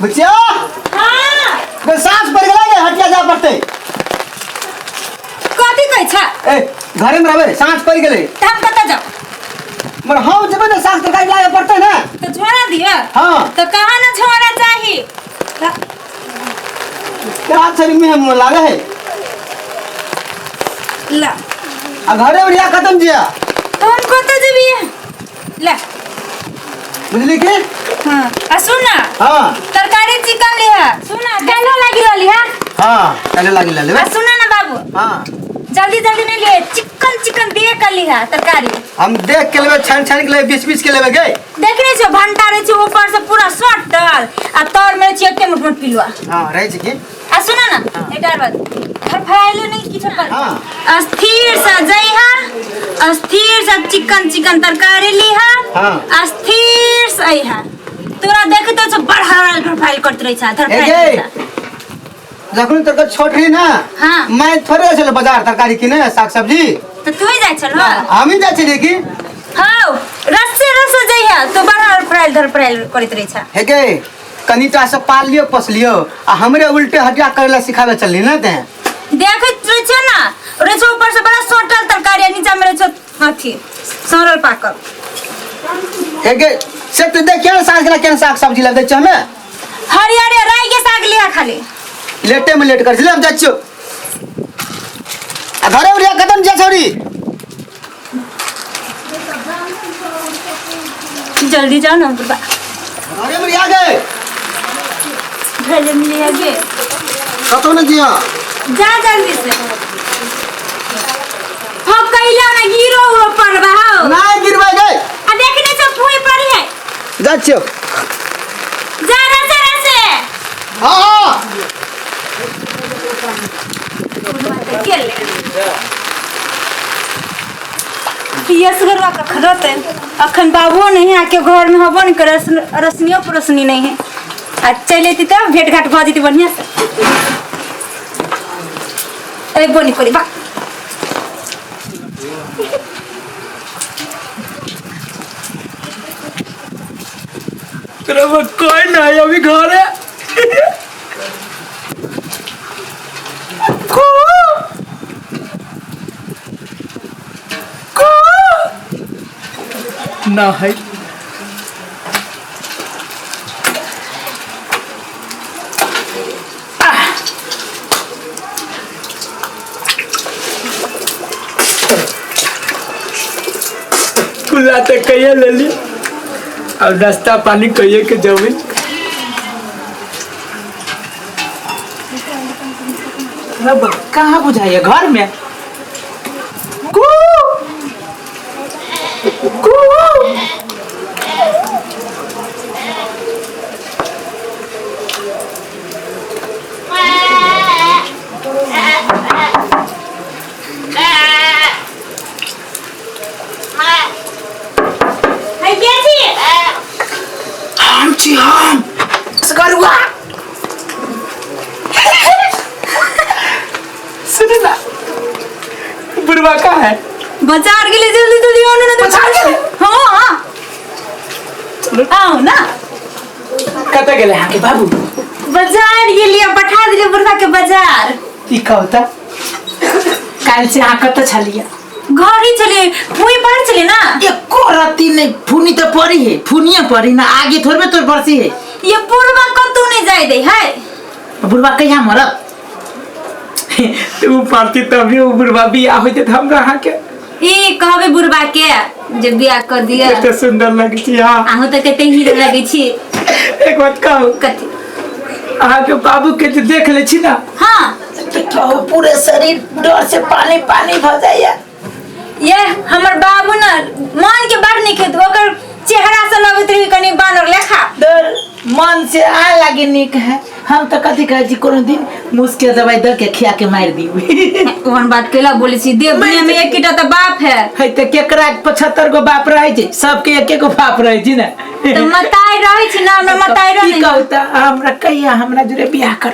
बच्चा हां बे सांस पड़ गेला के हटिया जा पड़ते कथी कहै छ ए घरे में रहबे सांस पड़ गेले त हम कत जाऊ मगर हम जब ना सांस तरकारी लागे पड़ते ना तो छोड़ा दिया हां तो कहां ना छोड़ा चाही क्या शरीर में हम लागे है ला आ घरे में रिया खत्म जिया तो हम कत जेबी ला बुझली के हां आ सुन ना हां तरकारी चिकन लिहा सुन ना केलो लागी रहली है हां चले लागी ले आ सुन ना बाबू हां जल्दी जल्दी नहीं ले चिकन दे कर लिहा तरकारी हम देख के लेबे छान के लेबे 20 के लेबे गए देखने छो भंटा रे छो ऊपर से पूरा सटल आ तोर में छी एके मुठ पिलवा हां रहे छी के आ सुन ना एटार बात घर फैले नहीं किछ पर हां अस्थिर से जइहा अस्थिर से चिकन तरकारी लिहा हां अस्थिर से आइहा तोरा देखते छ बढ़ा घर फाइल करत रही छ घर फाइल जखन तक छोट रही ना हां मैं थोड़े चले बाजार तरकारी किने साग सब्जी तो तू ही जाय छल हम ही जाय छी देखी हां रस जइहा तो बढ़ा फ्राइल घर फ्राइल करत रही छ हे गे कनीटा से पाल लियो पस लियो आ हमरे उल्टे हटिया करला सिखावे चलली ना ते देखत रही छ ना रे छो ऊपर से बड़ा सोटल तरकारी नीचे में छो अथी सरल पाकल हे गे से तो देखिए साग सब्जी लग दे छ हमें हरियर राई के साग लिया खाली लेटे में लेट कर चले हम जाच्छो आ घरे उरिया खत्म जा छोड़ी जल्दी जाओ ना बाबा घरे में आ गए घर में ले आगे कतो न दिया जा जल्दी से हो कहिला ना गिरो ऊपर बहाओ ना गिरवा गए आ देखने से फूई पड़ी है जाच्छो जा रसे हां पियस गरवा का खरते अखन बाबू नहीं आके घर में हबो नहीं कर रसनियो परसनी नहीं है आ चले ती तब भेट घाट भ जती बढ़िया से ए बोनी कोरी बा तेरा वो कोई नहीं अभी घर है ना है खुला तो कहिए ले ली और नाश्ता पानी कहिए के जमी कहाँ बुझाइए घर में हम सगरुआ सुन ना बुढ़वा का है बाजार के लिए जल्दी आओ ना बाजार के लिए? हां चलो आओ ना कत गेले हां के बाबू बाजार के लिए पठा दिले बुढ़वा के बाजार ई का होता काल से आ कत छलिया घरी चले फूई पड़ चले ना एको राती नहीं फुनी तो पड़ी है फुनिया पड़ी ना आगे थोड़े में तो बरसी है ये बुढ़वा कतू नहीं जाय दे है बुढ़वा कहिया मरत तू पढ़ती तभी वो बुढ़वा बिया होते हम रहा के ई कहबे बुढ़वा के जब बियाह कर दिया कितना सुंदर लगी थी हां आहू तो कहते हीरो लगे छी एक बात कहूं कथी आहा के बाबू के जो देख ले छी ना हां तो पूरे शरीर डर से पानी पानी भ जाया ये हमर बाबू ना मन के बात नहीं खेत ओकर चेहरा से लगत रही कनी बानर लेखा डर मन से आ लगे निक है हम तो कथी कह जी कोनो दिन मुस्के दवाई दे के खिया के मार दी कौन बात केला बोले छी देव दुनिया में एक कीटा तो बाप है त केकरा 75 गो बाप रहे छै सबके एक एक गो बाप रहे छै ना तो मताई रहे छी ना हमरा मताई रहे की कहता हमरा कहिया हमरा जुरे बियाह कर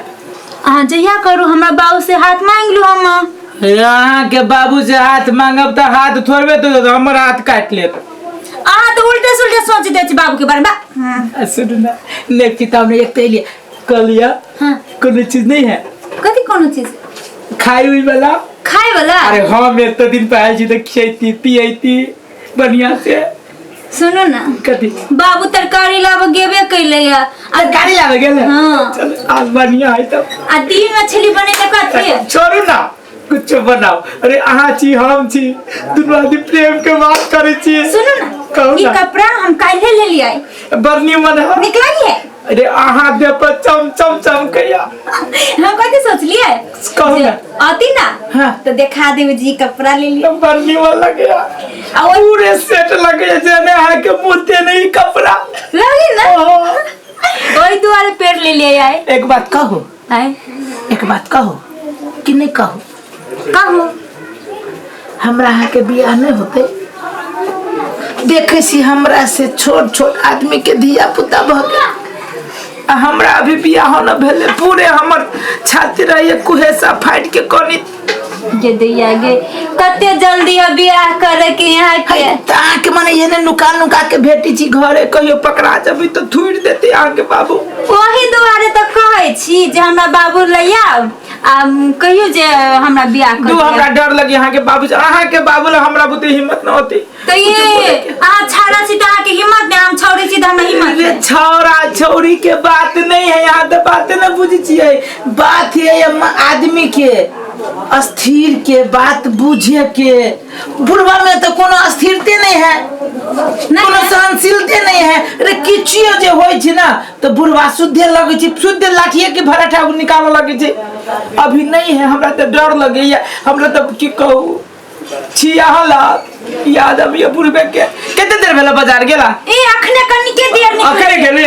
हां जहिया करू हमरा बाबू से हाथ मांग लू हम यहाँ के बाबू से हाथ मांगब तो हाथ थोड़बे तो हमर हाथ काट लेत तो उल्टे सुल्टे सोच दे छी बाबू के बारे में सुन ना नेक चिता हमने एक तेलिया कलिया हाँ कोनो चीज नहीं है कथी कोनो चीज खाई हुई वाला। खाए वाला अरे हाँ मैं तो दिन पहले जी तो खियाती पियाती बढ़िया से। सुनो ना कथी बाबू तरकारी लाव गेबे कैले या गाड़ी लावे गेले। हाँ। चल आज बढ़िया है तब। आ दिन मछली बने कथी छोड़ू ना कुछ बनाओ। अरे अहाँ छी हम छी दुनू आदमी प्रेम के बात करे छी। सुनो ना कहू ई ना कपड़ा हम काल्हे ले लिया बरनी मन है। निकला है अरे अहाँ दे पर चम चम चम कया हम कथी सोचलिए कहू ना आती ना हाँ। तो दिखा देवे जी कपड़ा ले लिया बरनी वाला गया और पूरे सेट लगे जने अहाँ के मुद्दे नहीं कपड़ा लगी ना हाँ। वही दुआरे पेड़ ले लिया आए एक बात कहो आए एक बात कहो कि नहीं कहो कहो हमरा यहाँ के बियाह नहीं होते देखे सी हमरा से छोट छोट आदमी के धिया पुता भ गया आ हमरा अभी बियाह न भेले पूरे हमर छाती रहिए कुहेसा फाइट के कोनी जे दैया गे कते जल्दी है बियाह करे के यहाँ के ताके माने येने नुका नुका के भेटी छी घरे कहियो पकड़ा जबी तो थूड़ देते आगे बाबू वही दुआरे तो कहे छी जे हमरा बाबू लैया आ कहियो जे हमरा बियाह कर दू हमरा डर लगी यहाँ के बाबू से अहाँ के बाबू ले हमरा बुते हिम्मत न होती तो ये आ छाड़ा छी त आके हिम्मत ने हम छौड़ी छी त हमरा हिम्मत रे छौरा छौरी के बात नहीं है यहाँ तो बात न बुझी छिए बात है आदमी के अस्थिर के बात बुझे के बुढ़वा में तो कोनो अस्थिरते नहीं है कोनो सहनशीलते नहीं है रे किछियो जे होय छै ना तो बुढ़वा शुद्धे लगे छै शुद्ध लाठिए के भराठा निकाल लगे छै अभी नहीं है हमरा तो डर लगे या हमरा तो की कहू छिया हला याद अब ये बुढ़बे के कितने देर भेला बाजार गेला ए अखने कनी के देर नहीं अखने गेली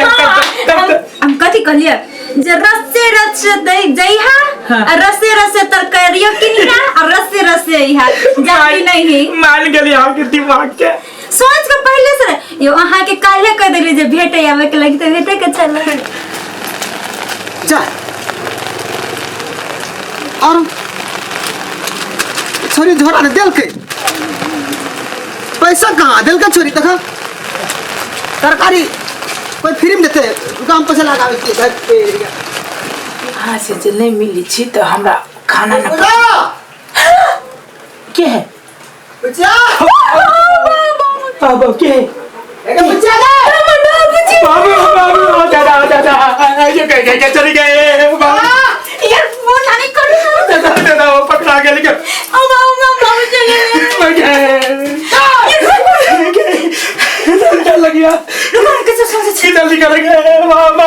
हम कथी कहलिए जे रस्से रस्से दई जइहा और रस्से रस्से तरकारियो किनिहा और रस्से रस्से इहा जाती नहीं मान गेली हम के दिमाग के सोच के पहले से यो अहाँ के काल्हे कह देली जे भेटे आवे के लगी तो भेटे के चल जा और छोरी झोरा ने दिल के पैसा कहाँ दिल का छोरी देखा तरकारी कोई फ्री में देते काम पैसा लगावे के हाँ से जे नहीं मिली छी तो हमरा खाना न के है बच्चा बाबू के एक बच्चा बाबू बाबू दादा दादा ये कह चली गए बाबू यार फोन नहीं कर दादा वो पकड़ा के लेके बाबू चले क्या लग गया कैसे सोच जल्दी करेंगे बाबा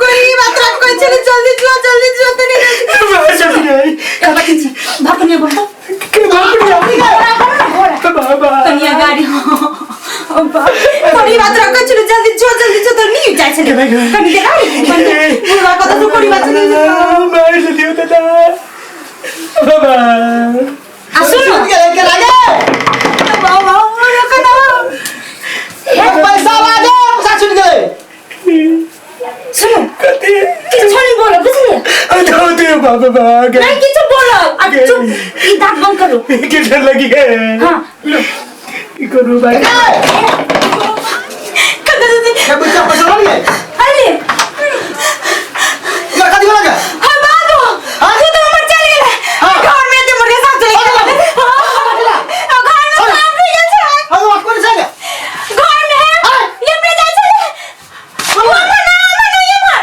कोई बात रख कोई चले जल्दी जो तो नहीं भागने बोल बाबा कनिया गाड़ी कोई बात रख चलो जल्दी जो तो नहीं जाए चले कनिया गाड़ी बुढ़वा को तो कोई बात नहीं मार लियो दादा बाबा सुनो के लागे बाबा रखो ना एक पैसा लागे पैसा छूट गए सुनो कति छोड़ी बोलो बुझलिए जाओ दे बाबा भाग नहीं किछु बोलो अब चुप ई दांत बंद करो किधर लगी है हां लो की करूं भाई कदे दे ये बच्चा पैसा लागे अरे लड़का दिखा लगा हां बाबू तू तो मर चल गया घर में ते मुर्गे साथ चले गया घर में काम भी है हम आपको नहीं चाहिए घर में है ये पे जा चले वो मना ये मर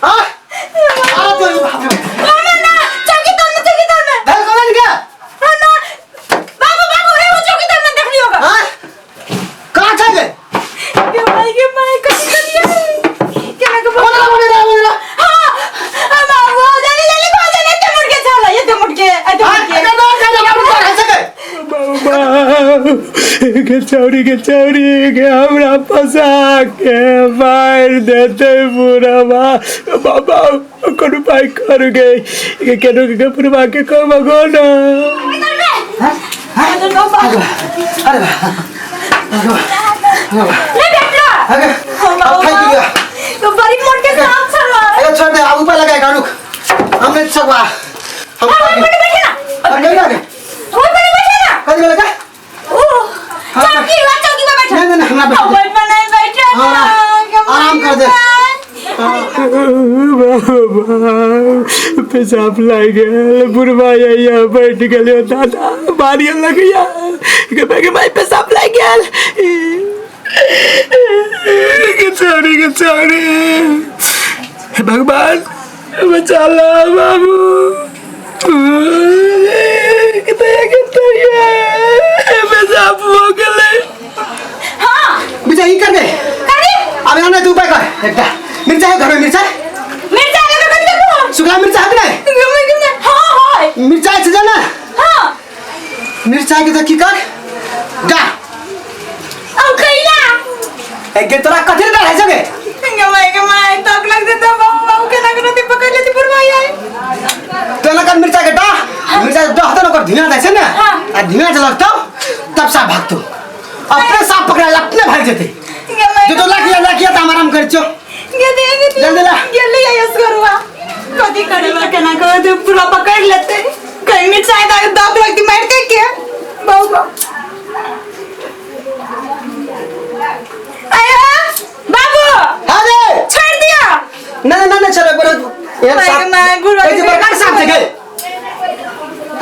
हां आ तो ना चौकी तल में धर कौन है क्या ना बाबू है वो चौकी तल में देख लियो होगा हां कहां चले के भाई कैसे कर दिया क्या मैं को बोल रहा हां बाबू जल्दी खा दे ते मुर्गे चला ये ते मुर्गे के चौड़ी के हमरा फंसा के मार देते पूरा बाबा कोनो पाई कर गए के केनो के पूरा के को भगोना अरे ले बेटा अरे अब खाई गया तो बड़ी मुर्गे साथ चला अरे छोड़ दे अब ऊपर लगाएगा रुक हमने सकवा हम बैठे ना अब नहीं लगे वो बैठे ना कल लगा ओ चौकी ना बैठ अबे बनाई बैठे हाँ, आराम कर दे। पेशाब लग गया बुढ़वा यहाँ बैठ गए दादा मारिया लग गया भाई पेशाब लग गया छोड़ी भगवान बचा लो बाबू पेशाब हो गए हाँ बिचा ही कर दे अरे अब यहाँ तू उपाय कर एकटा मिर्चा है घर में मिर्चा मिर्चा लगा कर देखो सुखा मिर्चा है कि नहीं हाँ हाँ मिर्चा है जाना हाँ मिर्चा के तो की कर जा अब खैला एक के तोरा कथि रे है जगे गमाई तक लग देता बाबू के ना करती पकड़ लेती बुढ़वाई आई तो ना कर मिर्चा के डा मिर्चा डा तो ना कर धीना दैसे ना हाँ। आ धीना चलतो तब सा भागतो अपने सांप पकड़ा अपने भाग जेते जो तो लाकिया त आराम कर छो जल्दी ला ले आयस करवा कदी करेला के ना कर दे पूरा पकड़ लेते कहीं मिर्चाई दा दाग लगती मार के बाबू आया बाबू अरे छोड़ दिया ना चलो बरो यार मैं गुरु कैसे बरकाट साहब थे गए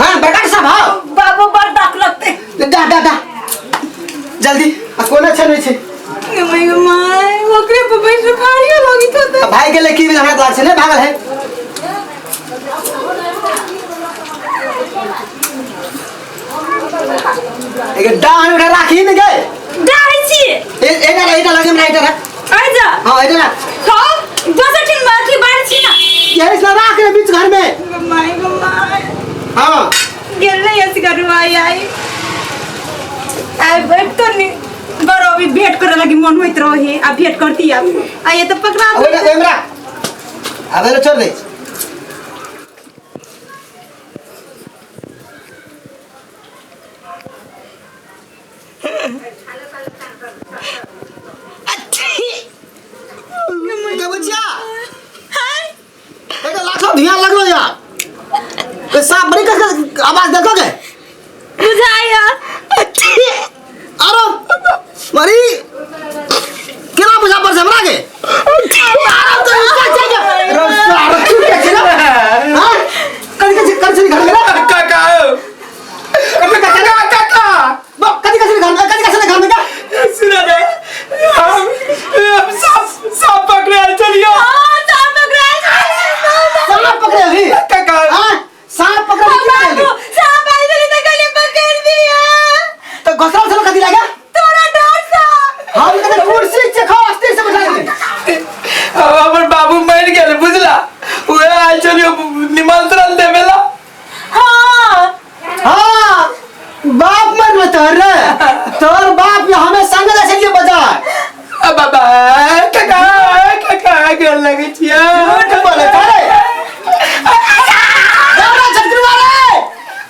हां बरकाट साहब हां बाबू बड़ दाग लगते डा जल्दी कोना छ नहीं छे गमाई ओकरे पे बैठ खाड़ियो लगी तो भाई के लेके हमरा लाग से ने भागल है एक डान उठा राखी न गए डाई छी एटा लगे में एटा आजा हां एटा हां बस ठिन माथी बाड़ छी ना ये इसला राख के बीच घर में गमाई हां गेले यस करवाई आई बैठ तो नहीं बरो अभी भेंट करे लगी मन होइत रहे आ भेंट करती अब आये तो पकड़ा ओए कैमरा अबे छोड़ दे बच्चा हाय बेटा लाखों ध्यान लग लो यार तो सांप बड़ी कर आवाज देखोगे बुझाया अरे मरी किला बुझा पर समरा के आराम तो इसका चाहिए रस्ता तू क्या चला हां कदी घर में काका कदी घर में क्या सुना रे हम सांप पकड़े चलियो हां सांप पकड़ा सांप पकड़े अभी काका हां सांप पकड़े बाबू सांप आई तो गले पकड़ दिया तो घसरा चलो कदी लगा तोरा डर सा हम कदे कुर्सी से खाओ अस्ते से बैठा हमर बाबू मर गेल बुझला ओए आज चलियो निमंत्रण देवेला हां हां बाप मर न तोर बाप ये हमें संग ले चलिए बाजार बाबा काका गेल लगे छिया झूठ बोले करे दादा छतरी वाले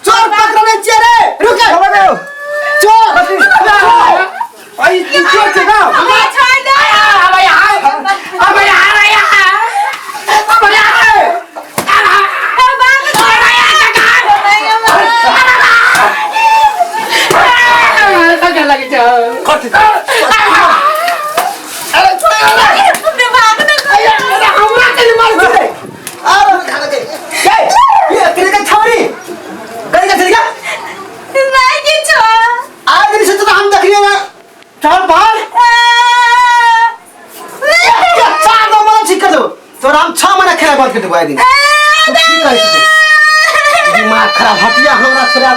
चोर पकड़ने चाहिए रे रुके चोर आई चोर से ना हमें छोड़ दे अब यार बाबू छोड़ काका लगे जा कट अरे छोड़ अपने भाग ना अरे हमरा के मार दे अब खा लगे ये किने का छौरी कहीं का चली गया नहीं की छोड़ आज दिन से तो हम देख लिए ना चल बाहर चार दो मतलब ठीक कर दो तो हम 6 महीना खेला बंद कर दो आज दिन ठीक है दिमाग खराब हटिया हमरा छोड़ा